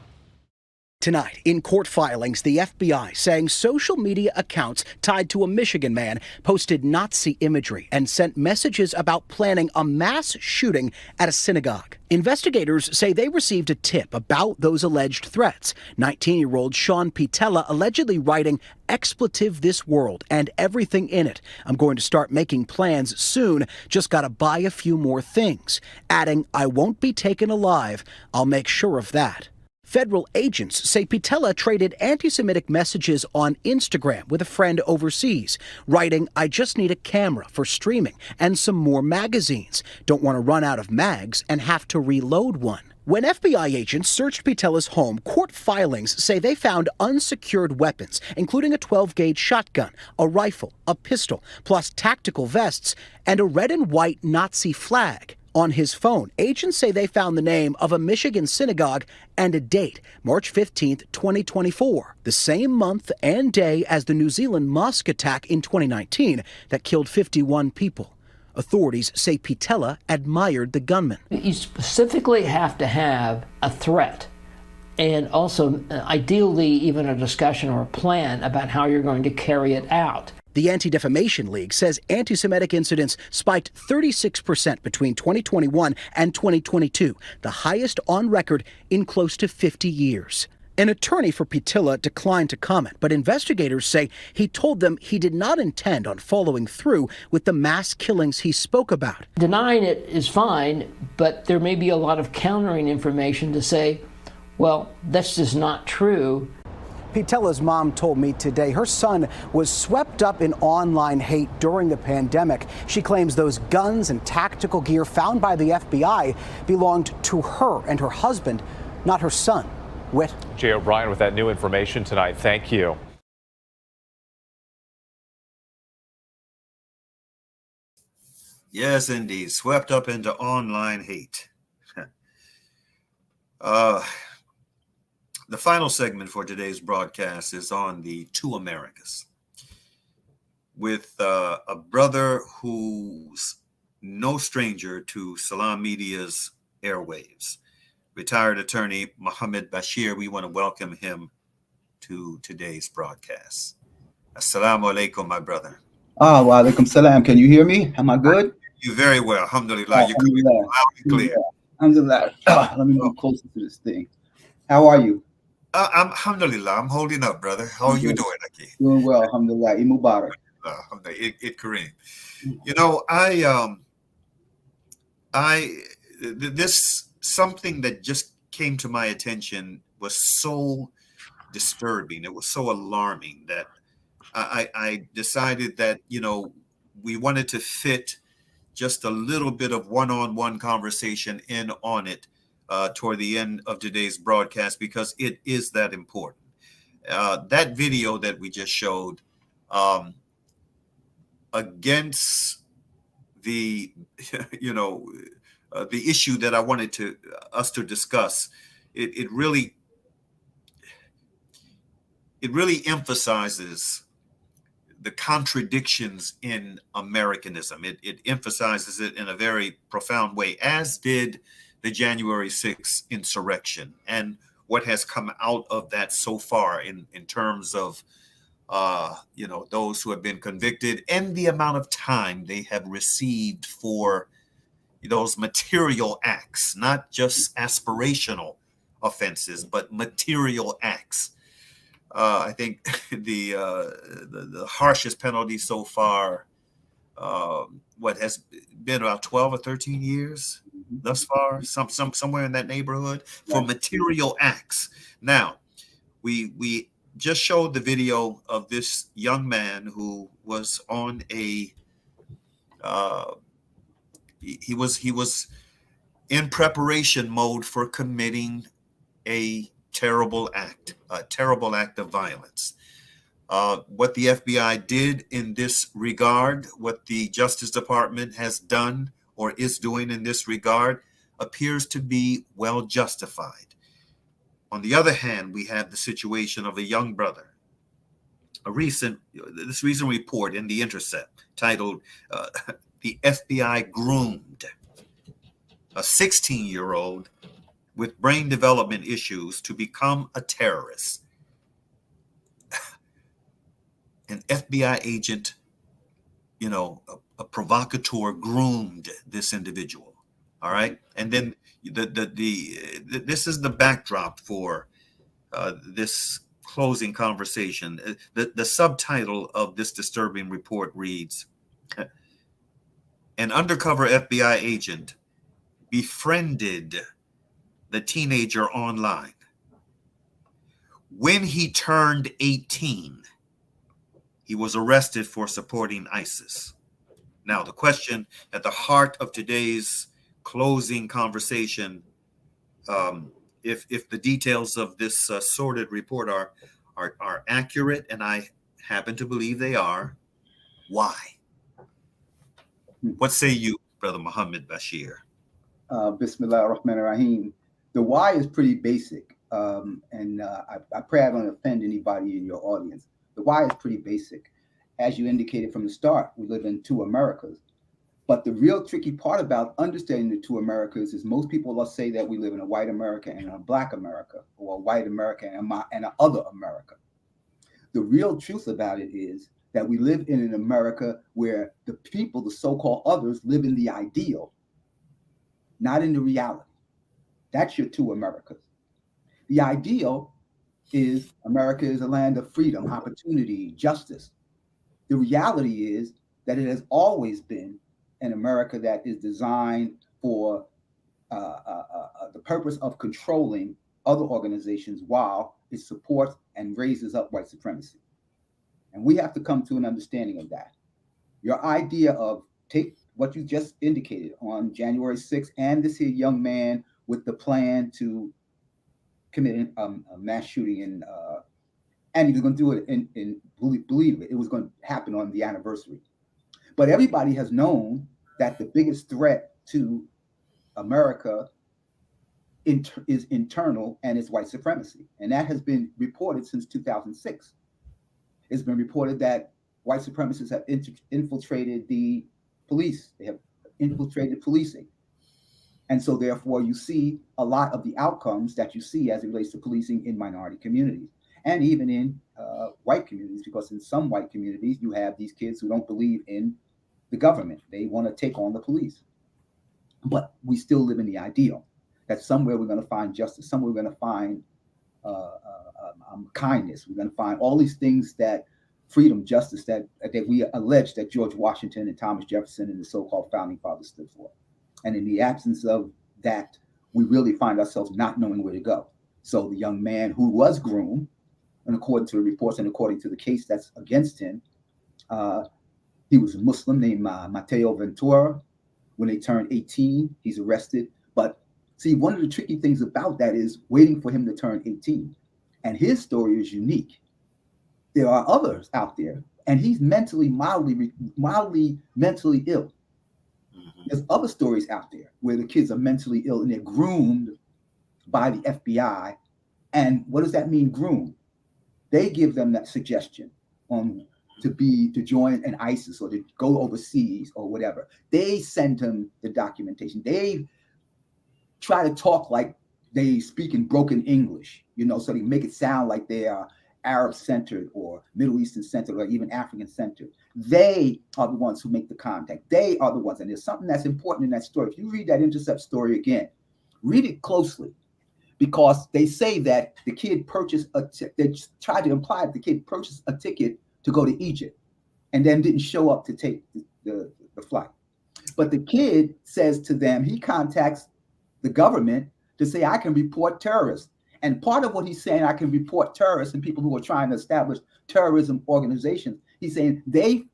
Tonight, in court filings, the FBI saying social media accounts tied to a Michigan man posted Nazi imagery and sent messages about planning a mass shooting at a synagogue. Investigators say they received a tip about those alleged threats. 19-year-old Sean Pitella allegedly writing, "Expletive this world and everything in it. I'm going to start making plans soon. Just got to buy a few more things." Adding, "I won't be taken alive. I'll make sure of that." Federal agents say Pitella traded anti-Semitic messages on Instagram with a friend overseas, writing, "I just need a camera for streaming and some more magazines. Don't want to run out of mags and have to reload one." When FBI agents searched Pitella's home, court filings say they found unsecured weapons, including a 12-gauge shotgun, a rifle, a pistol, plus tactical vests, and a red and white Nazi flag. On his phone, agents say they found the name of a Michigan synagogue and a date, March 15, 2024, the same month and day as the New Zealand mosque attack in 2019 that killed 51 people. Authorities say Pitella admired the gunman. You specifically have to have a threat and also ideally even a discussion or a plan about how you're going to carry it out. The Anti-Defamation League says anti-Semitic incidents spiked 36% between 2021 and 2022, the highest on record in close to 50 years. An attorney for Pitella declined to comment, but investigators say he told them he did not intend on following through with the mass killings he spoke about. Denying it is fine, but there may be a lot of countering information to say, well, that's just not true. Pitella's mom told me today her son was swept up in online hate during the pandemic. She claims those guns and tactical gear found by the FBI belonged to her and her husband, not her son. Whit. Jay O'Brien with that new information tonight. Thank you. Yes, indeed. Swept up into online hate. uh, the final segment for today's broadcast is on the two Americas, with a brother who's no stranger to Salam Media's airwaves, retired attorney Muhammad Bashir. We want to welcome him to today's broadcast. Assalamu alaikum, my brother. Ah, wa alaikum salam. Can you hear me? Am I good? You very well. Alhamdulillah. You're coming Alhamdulillah. loud and clear. Alhamdulillah. Let me move closer to this thing. How are you? Alhamdulillah. I'm holding up, brother. How are you doing, Aki? Doing well. Alhamdulillah. Eid Mubarak. Kareem. You know, this something that just came to my attention was so disturbing. It was so alarming that I decided that, you know, we wanted to fit just a little bit of one-on-one conversation in on it toward the end of today's broadcast, because it is that important. That video that we just showed against the, you know, the issue that I wanted us to discuss, it really emphasizes the contradictions in Americanism. It emphasizes it in a very profound way, as did the January 6th insurrection and what has come out of that so far in terms of, you know, those who have been convicted and the amount of time they have received for those material acts, not just aspirational offenses, but material acts. I think the harshest penalty so far, what has been about 12 or 13 years thus far, somewhere in that neighborhood, for material acts. Now, we just showed the video of this young man who was on a he was in preparation mode for committing a terrible act of violence. What the FBI did in this regard, what the Justice Department has done or is doing in this regard, appears to be well justified. On the other hand, we have the situation of a young brother. This recent report in The Intercept titled "The FBI Groomed a 16-year-old with brain development issues to become a terrorist." An FBI agent, you know, a provocateur groomed this individual. All right. And then this is the backdrop for this closing conversation. The subtitle of this disturbing report reads, "An undercover FBI agent befriended the teenager online. When he turned 18, he was arrested for supporting ISIS." Now, the question at the heart of today's closing conversation, if the details of this sordid report are accurate, and I happen to believe they are, why? What say you, Brother Muhammad Bashir? Bismillah ar-Rahman ar-Rahim. The why is pretty basic, and I pray I don't offend anybody in your audience. The why is pretty basic. As you indicated from the start, we live in two Americas. But the real tricky part about understanding the two Americas is most people will say that we live in a white America and a black America, or a white America and an other America. The real truth about it is that we live in an America where the people, the so-called others, live in the ideal, not in the reality. That's your two Americas. The ideal is America is a land of freedom, opportunity, justice. The reality is that it has always been an America that is designed for the purpose of controlling other organizations while it supports and raises up white supremacy. And we have to come to an understanding of that. Your idea of take what you just indicated on January 6th and this here young man with the plan to commit a mass shooting and he was going to do it in believe it was going to happen on the anniversary. But everybody has known that the biggest threat to America is internal, and it's white supremacy. And that has been reported since 2006. It's been reported that white supremacists have infiltrated the police. They have infiltrated policing. And so therefore you see a lot of the outcomes that you see as it relates to policing in minority communities and even in white communities, because in some white communities you have these kids who don't believe in the government. They want to take on the police. But we still live in the ideal that somewhere we're going to find justice, somewhere we're going to find kindness. We're going to find all these things that freedom, justice, that we allege that George Washington and Thomas Jefferson and the so-called founding fathers stood for. And in the absence of that, we really find ourselves not knowing where to go. So the young man who was groomed, and according to the reports and according to the case that's against him, he was a Muslim named Mateo Ventura. When they turned 18, he's arrested. But see, one of the tricky things about that is waiting for him to turn 18. And his story is unique. There are others out there, and he's mildly mentally ill. There's other stories out there where the kids are mentally ill and they're groomed by the FBI. And what does that mean, groomed? They give them that suggestion to join an ISIS or to go overseas or whatever. They send them the documentation. They try to talk like they speak in broken English, so they make it sound like they are Arab-centered or Middle Eastern-centered or even African-centered. They are the ones who make the contact. They are the ones. And there's something that's important in that story. If you read that Intercept story again, read it closely, because they say that the kid they tried to imply that the kid purchased a ticket to go to Egypt and then didn't show up to take the flight. But the kid says to them, he contacts the government to say, I can report terrorists. And part of what he's saying, I can report terrorists and people who are trying to establish terrorism organizations. He's saying they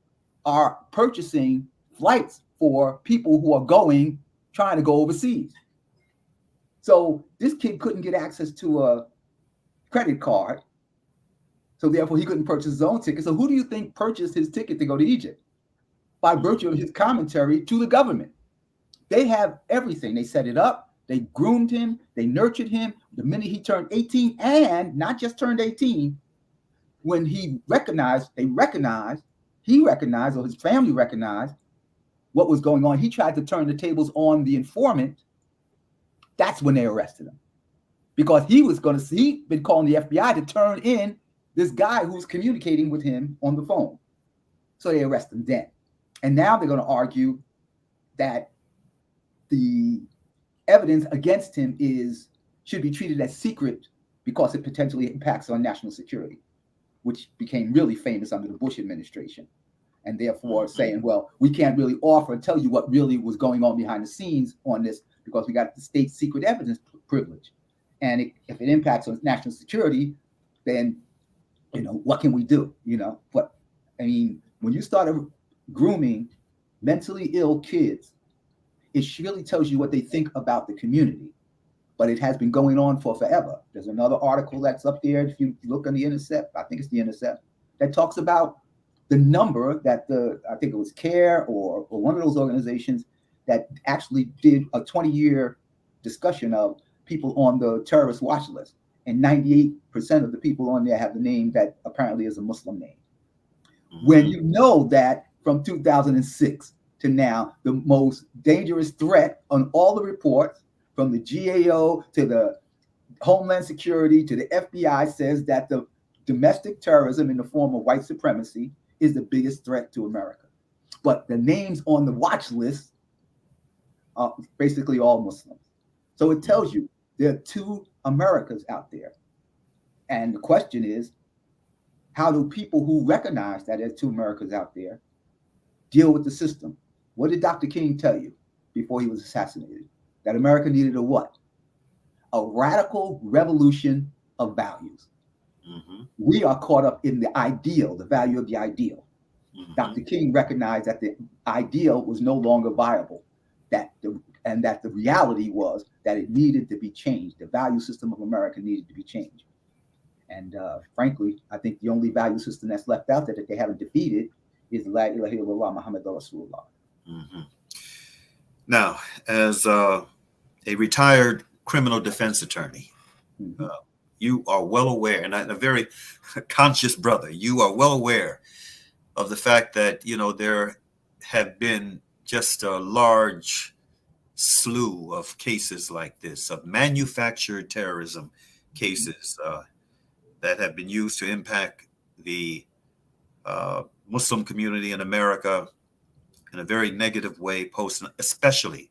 are purchasing flights for people who are trying to go overseas. So this kid couldn't get access to a credit card. So therefore he couldn't purchase his own ticket. So who do you think purchased his ticket to go to Egypt? By virtue of his commentary to the government. They have everything. They set it up. They groomed him. They nurtured him. The minute he turned 18, and not just turned 18, when he recognized, or his family recognized what was going on, he tried to turn the tables on the informant. That's when they arrested him. Because he'd been calling the FBI to turn in this guy who's communicating with him on the phone. So they arrested him then. And now they're going to argue that the evidence against him should be treated as secret because it potentially impacts on national security, which became really famous under the Bush administration. And therefore saying, well, we can't really tell you what really was going on behind the scenes on this because we got the state secret evidence privilege. And if it impacts on national security, then, what can we do? But I mean, when you start grooming mentally ill kids, it really tells you what they think about the community. But it has been going on for forever. There's another article that's up there. If you look on the Intercept, I think it's the Intercept, that talks about the number that I think it was CARE or one of those organizations that actually did a 20-year discussion of people on the terrorist watch list. And 98% of the people on there have the name that apparently is a Muslim name. Mm-hmm. When you know that from 2006 to now, the most dangerous threat on all the reports, from the GAO to the Homeland Security to the FBI, says that the domestic terrorism in the form of white supremacy is the biggest threat to America. But the names on the watch list are basically all Muslims. So it tells you there are two Americas out there. And the question is, how do people who recognize that there's two Americas out there deal with the system? What did Dr. King tell you before he was assassinated? That America needed a what? A radical revolution of values. Mm-hmm. We are caught up in the ideal, the value of the ideal. Mm-hmm. Dr. King recognized that the ideal was no longer viable, and that the reality was that it needed to be changed. The value system of America needed to be changed. And frankly, I think the only value system that's left out there that they haven't defeated is La ilaha illallah Muhammad Rasulullah. Mm-hmm. Now, as a retired criminal defense attorney, you are well aware, and a very conscious brother, you are well aware of the fact that, you know, there have been just a large slew of cases like this, of manufactured terrorism cases that have been used to impact the Muslim community in America in a very negative way, especially,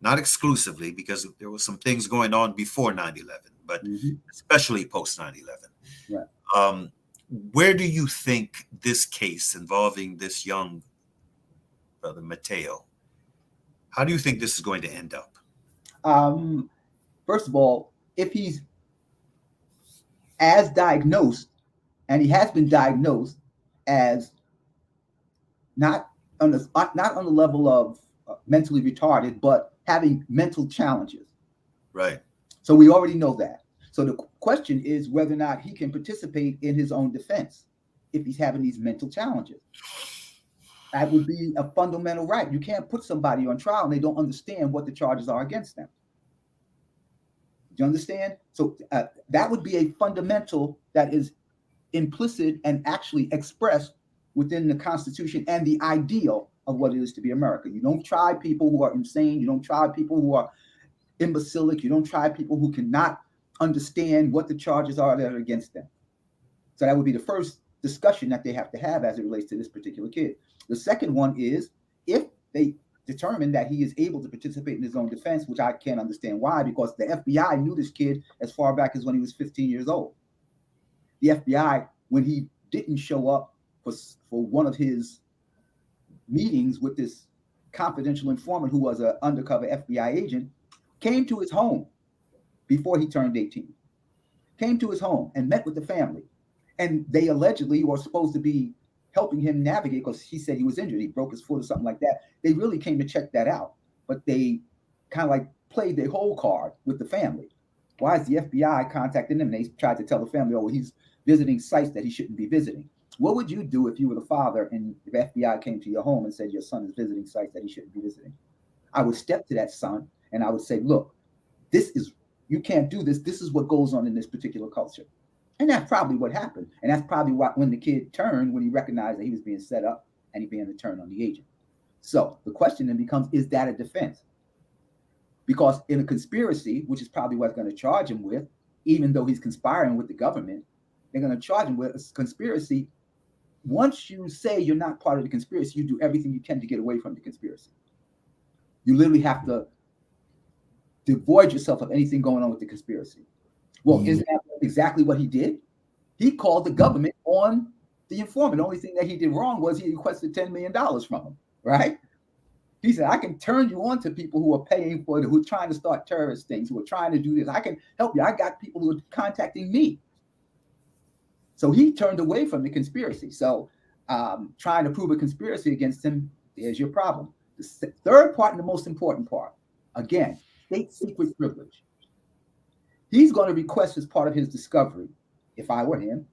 not exclusively, because there were some things going on before 9/11, but especially post 9/11. Right. Where do you think this case involving this young brother Mateo, how do you think this is going to end up? First of all, if he's as diagnosed, and he has been diagnosed as not on the level of mentally retarded, but having mental challenges. Right. So we already know that. So the question is whether or not he can participate in his own defense if he's having these mental challenges. That would be a fundamental right. You can't put somebody on trial and they don't understand what the charges are against them. Do you understand? So that would be a fundamental that is implicit and actually expressed within the Constitution and the ideal of what it is to be America. You don't try people who are insane. You don't try people who are imbecilic. You don't try people who cannot understand what the charges are that are against them. So that would be the first discussion that they have to have as it relates to this particular kid. The second one is if they determine that he is able to participate in his own defense, which I can't understand why, because the FBI knew this kid as far back as when he was 15 years old. The FBI, when he didn't show up for one of his meetings with this confidential informant who was an undercover FBI agent, came to his home before he turned 18, came to his home and met with the family. And they allegedly were supposed to be helping him navigate because he said he was injured. He broke his foot or something like that. They really came to check that out, but they kind of like played their whole card with the family. Why is the FBI contacting them? They tried to tell the family, oh, well, he's visiting sites that he shouldn't be visiting. What would you do if you were the father and the FBI came to your home and said your son is visiting sites that he shouldn't be visiting? I would step to that son and I would say, look, you can't do this. This is what goes on in this particular culture. And that's probably what happened. And that's probably when the kid turned, when he recognized that he was being set up and he began to turn on the agent. So the question then becomes, is that a defense? Because in a conspiracy, which is probably what they're going to charge him with, even though he's conspiring with the government, they're going to charge him with a conspiracy. Once you say you're not part of the conspiracy, you do everything you can to get away from the conspiracy. You literally have to devoid yourself of anything going on with the conspiracy. Well, isn't that exactly what he did? He called the government on the informant. The only thing that he did wrong was he requested $10 million from him, right? He said, I can turn you on to people who are paying for it, who are trying to start terrorist things, who are trying to do this. I can help you. I got people who are contacting me. So he turned away from the conspiracy. So trying to prove a conspiracy against him, there's your problem. The third part and the most important part, again, state secret privilege. He's going to request as part of his discovery, if I were him,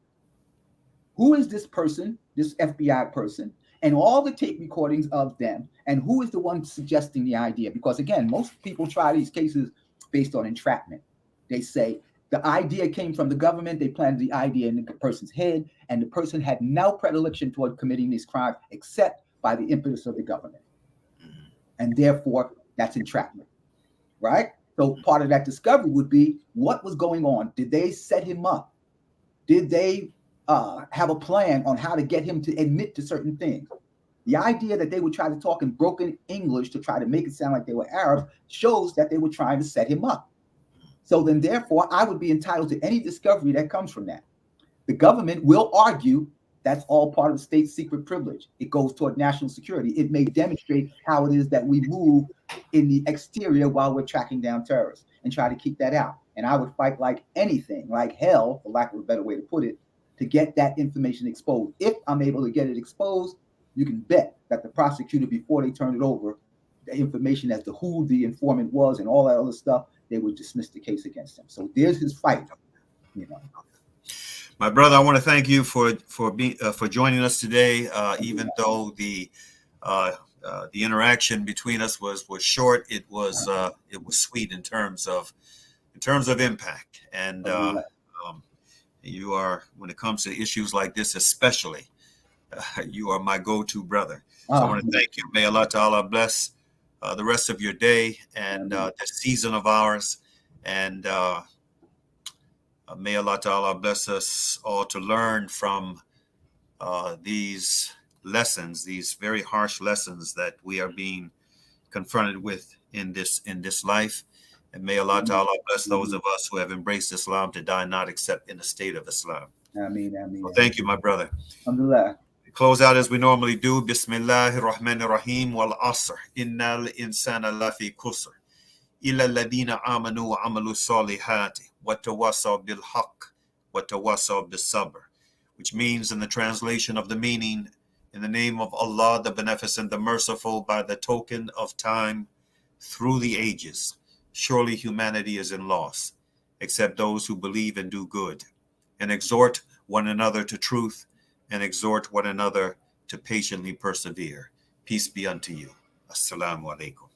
who is this person, this FBI person, and all the tape recordings of them, and who is the one suggesting the idea? Because again, most people try these cases based on entrapment. They say the idea came from the government, they planted the idea in the person's head, and the person had no predilection toward committing these crimes except by the impetus of the government. And therefore, that's entrapment, right? So part of that discovery would be what was going on. Did they set him up? Did they have a plan on how to get him to admit to certain things? The idea that they would try to talk in broken English to try to make it sound like they were Arab shows that they were trying to set him up. So then therefore, I would be entitled to any discovery that comes from that. The government will argue that's all part of state secret privilege. It goes toward national security. It may demonstrate how it is that we move in the exterior while we're tracking down terrorists and try to keep that out. And I would fight like anything, like hell, for lack of a better way to put it, to get that information exposed. If I'm able to get it exposed, you can bet that the prosecutor, before they turn it over, the information as to who the informant was and all that other stuff, they would dismiss the case against him. So there's his fight, you know. My brother, I want to thank you for joining us today. Even though The interaction between us was short. It was sweet in terms of impact. And you are, when it comes to issues like this, especially, you are my go-to brother. So I want to thank you. May Allah Ta'ala bless the rest of your day and this season of ours. And may Allah Ta'ala bless us all to learn from these lessons, these very harsh lessons that we are being confronted with in this life. And may Allah Ta'ala bless those of us who have embraced Islam to die not except in the state of Islam. Ameen, ameen. Well, thank you, my brother. Alhamdulillah. Close out as we normally do. Bismillahir Rahmanir Rahim wal Asr. Innal insana lafi kusr. Illa alladhina amanu wa amalu salihati. Wa tawasaw bil haqq. Wa tawasaw bis sabr. Which means, in the translation of the meaning, in the name of Allah, the Beneficent, the Merciful, by the token of time through the ages, surely humanity is in loss, except those who believe and do good, and exhort one another to truth, and exhort one another to patiently persevere. Peace be unto you. Assalamu alaikum.